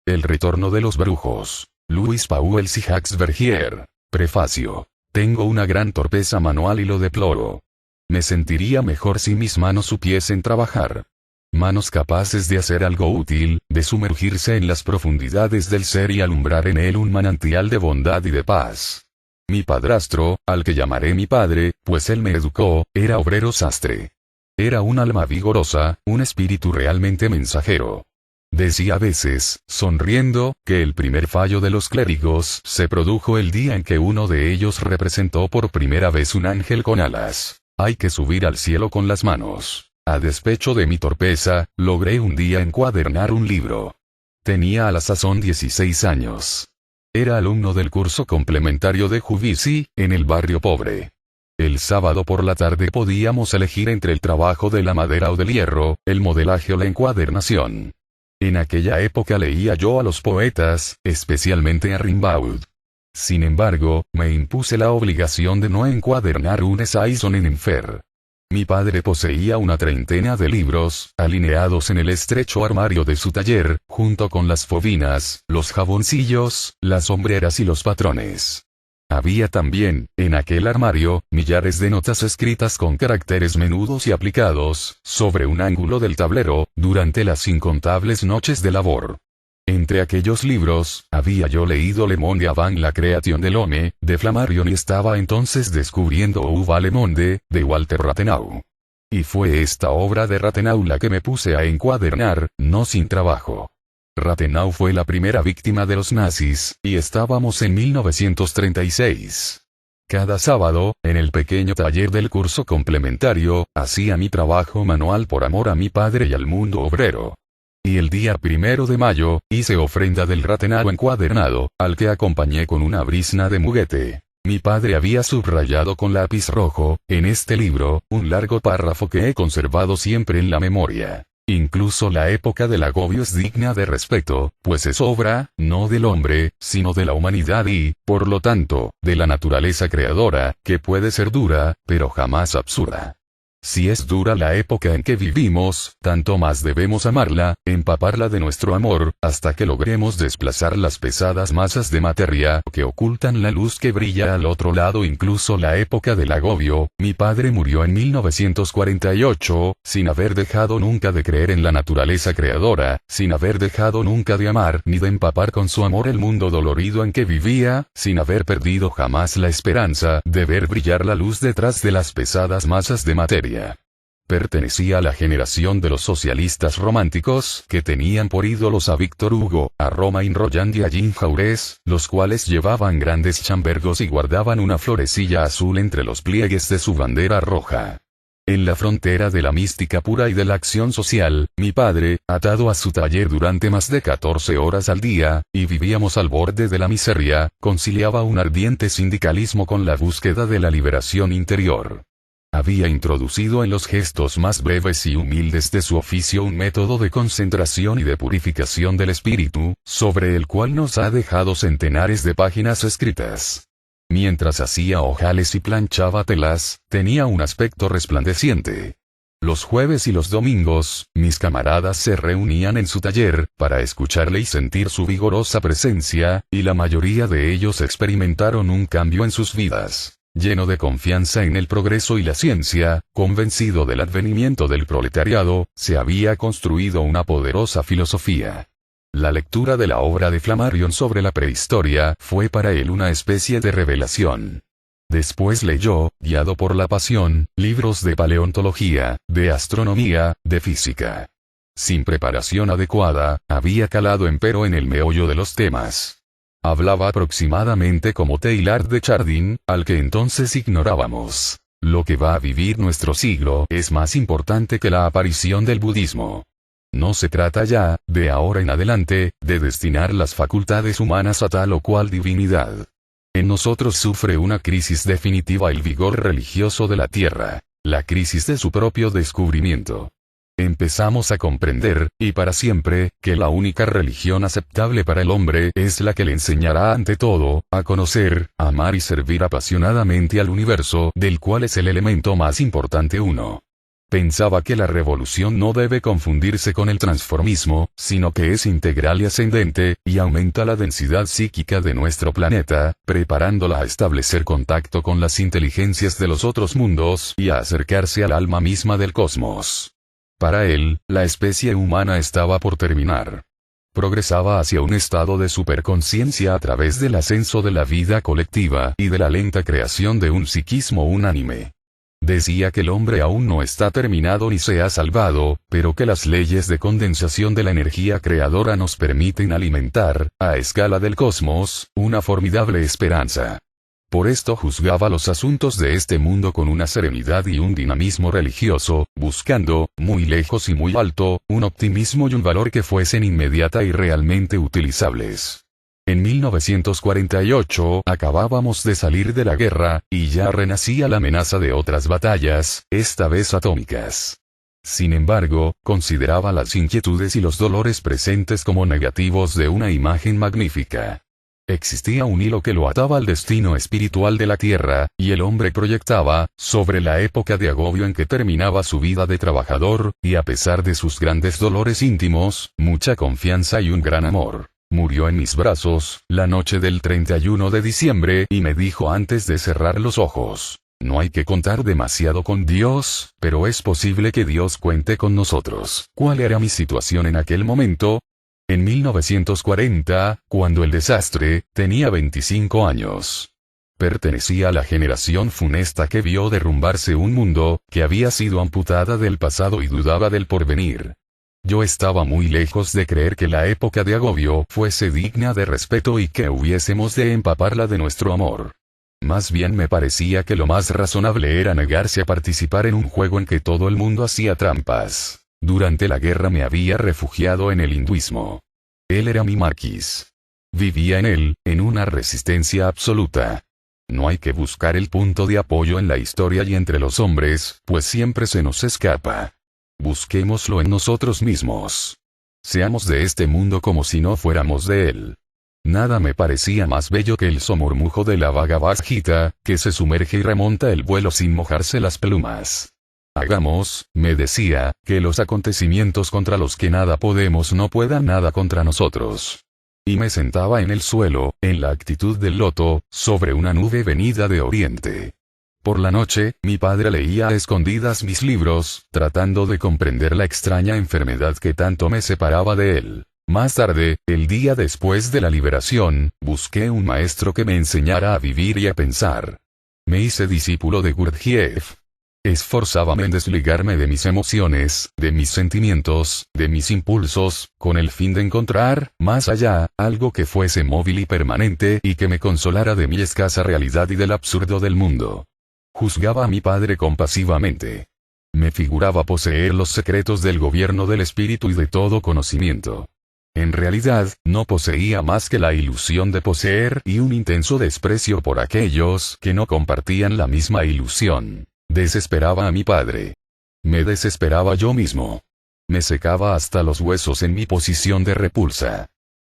El retorno de los brujos. Louis Pauwels y Jacques Vergier. Prefacio. Tengo una gran torpeza manual y lo deploro. Me sentiría mejor si mis manos supiesen trabajar. Manos capaces de hacer algo útil, de sumergirse en las profundidades del ser y alumbrar en él un manantial de bondad y de paz. Mi padrastro, al que llamaré mi padre, pues él me educó, era obrero sastre. Era un alma vigorosa, un espíritu realmente mensajero. Decía a veces, sonriendo, que el primer fallo de los clérigos se produjo el día en que uno de ellos representó por primera vez un ángel con alas. Hay que subir al cielo con las manos. A despecho de mi torpeza, logré un día encuadernar un libro. Tenía a la sazón 16 años. Era alumno del curso complementario de Juvisy, en el barrio pobre. El sábado por la tarde podíamos elegir entre el trabajo de la madera o del hierro, el modelaje o la encuadernación. En aquella época leía yo a los poetas, especialmente a Rimbaud. Sin embargo, me impuse la obligación de no encuadernar un essai en Enfer. Mi padre poseía una treintena de libros, alineados en el estrecho armario de su taller, junto con las fobinas, los jaboncillos, las sombreras y los patrones. Había también, en aquel armario, millares de notas escritas con caracteres menudos y aplicados, sobre un ángulo del tablero, durante las incontables noches de labor. Entre aquellos libros, había yo leído Le Monde avant la création de l'homme, de Flammarion y estaba entonces descubriendo Où va le monde, de Walter Rathenau. Y fue esta obra de Rathenau la que me puse a encuadernar, no sin trabajo. Rathenau fue la primera víctima de los nazis, y estábamos en 1936. Cada sábado, en el pequeño taller del curso complementario, hacía mi trabajo manual por amor a mi padre y al mundo obrero. Y el día 1 de mayo, hice ofrenda del Rathenau encuadernado, al que acompañé con una brizna de muguete. Mi padre había subrayado con lápiz rojo, en este libro, un largo párrafo que he conservado siempre en la memoria. Incluso la época del agobio es digna de respeto, pues es obra, no del hombre, sino de la humanidad y, por lo tanto, de la naturaleza creadora, que puede ser dura, pero jamás absurda. Si es dura la época en que vivimos, tanto más debemos amarla, empaparla de nuestro amor, hasta que logremos desplazar las pesadas masas de materia que ocultan la luz que brilla al otro lado. Incluso la época del agobio, mi padre murió en 1948, sin haber dejado nunca de creer en la naturaleza creadora, sin haber dejado nunca de amar ni de empapar con su amor el mundo dolorido en que vivía, sin haber perdido jamás la esperanza de ver brillar la luz detrás de las pesadas masas de materia. Pertenecía a la generación de los socialistas románticos, que tenían por ídolos a Víctor Hugo, a Romain Rolland y a Jean Jaurès, los cuales llevaban grandes chambergos y guardaban una florecilla azul entre los pliegues de su bandera roja. En la frontera de la mística pura y de la acción social, mi padre, atado a su taller durante más de 14 horas al día, y vivíamos al borde de la miseria, conciliaba un ardiente sindicalismo con la búsqueda de la liberación interior. Había introducido en los gestos más breves y humildes de su oficio un método de concentración y de purificación del espíritu, sobre el cual nos ha dejado centenares de páginas escritas. Mientras hacía ojales y planchaba telas, tenía un aspecto resplandeciente. Los jueves y los domingos, mis camaradas se reunían en su taller, para escucharle y sentir su vigorosa presencia, y la mayoría de ellos experimentaron un cambio en sus vidas. Lleno de confianza en el progreso y la ciencia, convencido del advenimiento del proletariado, se había construido una poderosa filosofía. La lectura de la obra de Flammarion sobre la prehistoria fue para él una especie de revelación. Después leyó, guiado por la pasión, libros de paleontología, de astronomía, de física. Sin preparación adecuada, había calado empero en el meollo de los temas. Hablaba aproximadamente como Teilhard de Chardin, al que entonces ignorábamos. Lo que va a vivir nuestro siglo es más importante que la aparición del budismo. No se trata ya, de ahora en adelante, de destinar las facultades humanas a tal o cual divinidad. En nosotros sufre una crisis definitiva el vigor religioso de la tierra, la crisis de su propio descubrimiento. Empezamos a comprender, y para siempre, que la única religión aceptable para el hombre es la que le enseñará ante todo, a conocer, amar y servir apasionadamente al universo, del cual es el elemento más importante uno. Pensaba que la revolución no debe confundirse con el transformismo, sino que es integral y ascendente, y aumenta la densidad psíquica de nuestro planeta, preparándola a establecer contacto con las inteligencias de los otros mundos y a acercarse al alma misma del cosmos. Para él, la especie humana estaba por terminar. Progresaba hacia un estado de superconciencia a través del ascenso de la vida colectiva y de la lenta creación de un psiquismo unánime. Decía que el hombre aún no está terminado ni se ha salvado, pero que las leyes de condensación de la energía creadora nos permiten alimentar, a escala del cosmos, una formidable esperanza. Por esto juzgaba los asuntos de este mundo con una serenidad y un dinamismo religioso, buscando, muy lejos y muy alto, un optimismo y un valor que fuesen inmediata y realmente utilizables. En 1948 acabábamos de salir de la guerra, y ya renacía la amenaza de otras batallas, esta vez atómicas. Sin embargo, consideraba las inquietudes y los dolores presentes como negativos de una imagen magnífica. Existía un hilo que lo ataba al destino espiritual de la Tierra, y el hombre proyectaba, sobre la época de agobio en que terminaba su vida de trabajador, y a pesar de sus grandes dolores íntimos, mucha confianza y un gran amor. Murió en mis brazos, la noche del 31 de diciembre, y me dijo antes de cerrar los ojos: no hay que contar demasiado con Dios, pero es posible que Dios cuente con nosotros. ¿Cuál era mi situación en aquel momento? En 1940, cuando el desastre, tenía 25 años. Pertenecía a la generación funesta que vio derrumbarse un mundo, que había sido amputada del pasado y dudaba del porvenir. Yo estaba muy lejos de creer que la época de agobio fuese digna de respeto y que hubiésemos de empaparla de nuestro amor. Más bien me parecía que lo más razonable era negarse a participar en un juego en que todo el mundo hacía trampas. Durante la guerra me había refugiado en el hinduismo. Él era mi marquís. Vivía en él, en una resistencia absoluta. No hay que buscar el punto de apoyo en la historia y entre los hombres, pues siempre se nos escapa. Busquémoslo en nosotros mismos. Seamos de este mundo como si no fuéramos de él. Nada me parecía más bello que el somormujo de la Bhagavad Gita, que se sumerge y remonta el vuelo sin mojarse las plumas. Hagamos, me decía, que los acontecimientos contra los que nada podemos no puedan nada contra nosotros. Y me sentaba en el suelo, en la actitud del loto, sobre una nube venida de oriente. Por la noche, mi padre leía a escondidas mis libros, tratando de comprender la extraña enfermedad que tanto me separaba de él. Más tarde, el día después de la liberación, busqué un maestro que me enseñara a vivir y a pensar. Me hice discípulo de Gurdjieff. Esforzábame en desligarme de mis emociones, de mis sentimientos, de mis impulsos, con el fin de encontrar, más allá, algo que fuese móvil y permanente y que me consolara de mi escasa realidad y del absurdo del mundo. Juzgaba a mi padre compasivamente. Me figuraba poseer los secretos del gobierno del espíritu y de todo conocimiento. En realidad, no poseía más que la ilusión de poseer y un intenso desprecio por aquellos que no compartían la misma ilusión. Desesperaba a mi padre. Me desesperaba yo mismo. Me secaba hasta los huesos en mi posición de repulsa.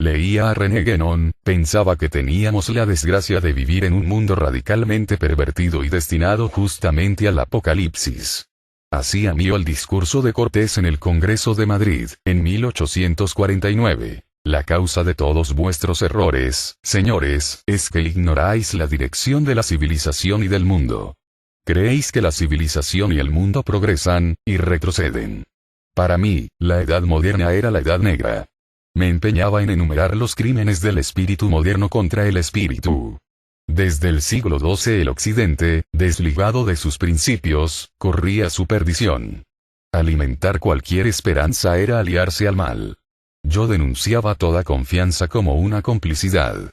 Leía a René Guénon, pensaba que teníamos la desgracia de vivir en un mundo radicalmente pervertido y destinado justamente al apocalipsis. Hacía mío el discurso de Cortés en el Congreso de Madrid, en 1849. La causa de todos vuestros errores, señores, es que ignoráis la dirección de la civilización y del mundo. Creéis que la civilización y el mundo progresan, y retroceden. Para mí, la edad moderna era la edad negra. Me empeñaba en enumerar los crímenes del espíritu moderno contra el espíritu. Desde el siglo XII el occidente, desligado de sus principios, corría su perdición. Alimentar cualquier esperanza era aliarse al mal. Yo denunciaba toda confianza como una complicidad.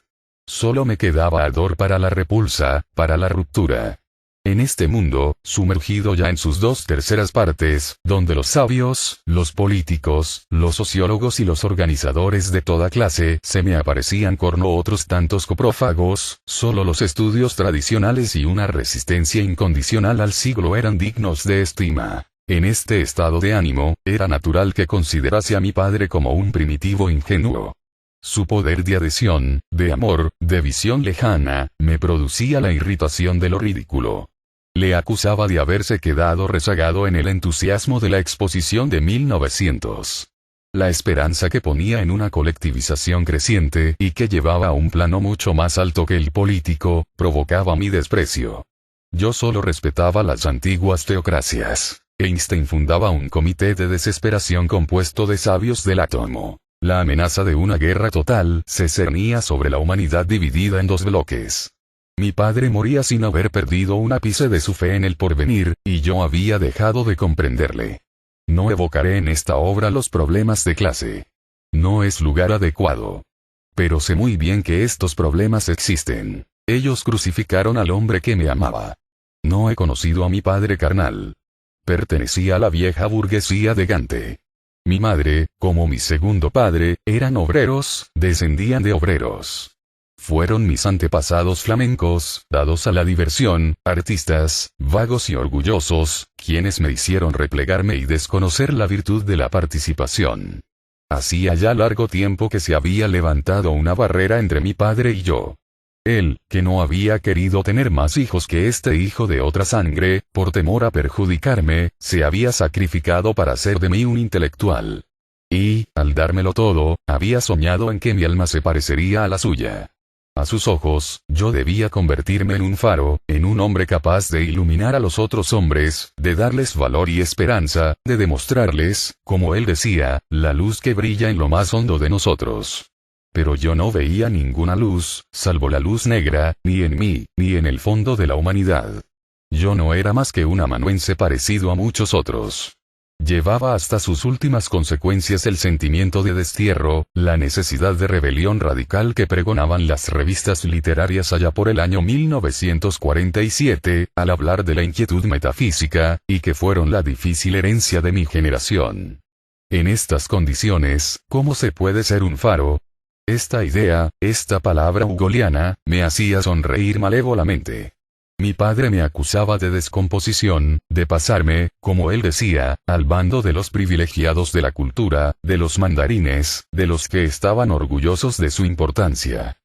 Solo me quedaba ardor para la repulsa, para la ruptura. En este mundo, sumergido ya en sus 2/3 partes, donde los sabios, los políticos, los sociólogos y los organizadores de toda clase se me aparecían con otros tantos coprófagos, solo los estudios tradicionales y una resistencia incondicional al siglo eran dignos de estima. En este estado de ánimo, era natural que considerase a mi padre como un primitivo ingenuo. Su poder de adhesión, de amor, de visión lejana, me producía la irritación de lo ridículo. Le acusaba de haberse quedado rezagado en el entusiasmo de la exposición de 1900. La esperanza que ponía en una colectivización creciente y que llevaba a un plano mucho más alto que el político, provocaba mi desprecio. Yo solo respetaba las antiguas teocracias. Einstein fundaba un comité de desesperación compuesto de sabios del átomo. La amenaza de una guerra total se cernía sobre la humanidad dividida en dos bloques. Mi padre moría sin haber perdido un ápice de su fe en el porvenir, y yo había dejado de comprenderle. No evocaré en esta obra los problemas de clase. No es lugar adecuado. Pero sé muy bien que estos problemas existen. Ellos crucificaron al hombre que me amaba. No he conocido a mi padre carnal. Pertenecía a la vieja burguesía de Gante. Mi madre, como mi segundo padre, eran obreros, descendían de obreros. Fueron mis antepasados flamencos, dados a la diversión, artistas, vagos y orgullosos, quienes me hicieron replegarme y desconocer la virtud de la participación. Hacía ya largo tiempo que se había levantado una barrera entre mi padre y yo. Él, que no había querido tener más hijos que este hijo de otra sangre, por temor a perjudicarme, se había sacrificado para hacer de mí un intelectual. Y, al dármelo todo, había soñado en que mi alma se parecería a la suya. A sus ojos, yo debía convertirme en un faro, en un hombre capaz de iluminar a los otros hombres, de darles valor y esperanza, de demostrarles, como él decía, la luz que brilla en lo más hondo de nosotros. Pero yo no veía ninguna luz, salvo la luz negra, ni en mí, ni en el fondo de la humanidad. Yo no era más que un amanuense parecido a muchos otros. Llevaba hasta sus últimas consecuencias el sentimiento de destierro, la necesidad de rebelión radical que pregonaban las revistas literarias allá por el año 1947, al hablar de la inquietud metafísica, y que fueron la difícil herencia de mi generación. En estas condiciones, ¿cómo se puede ser un faro? Esta idea, esta palabra hugoliana, me hacía sonreír malévolamente. Mi padre me acusaba de descomposición, de pasarme, como él decía, al bando de los privilegiados de la cultura, de los mandarines, de los que estaban orgullosos de su importancia.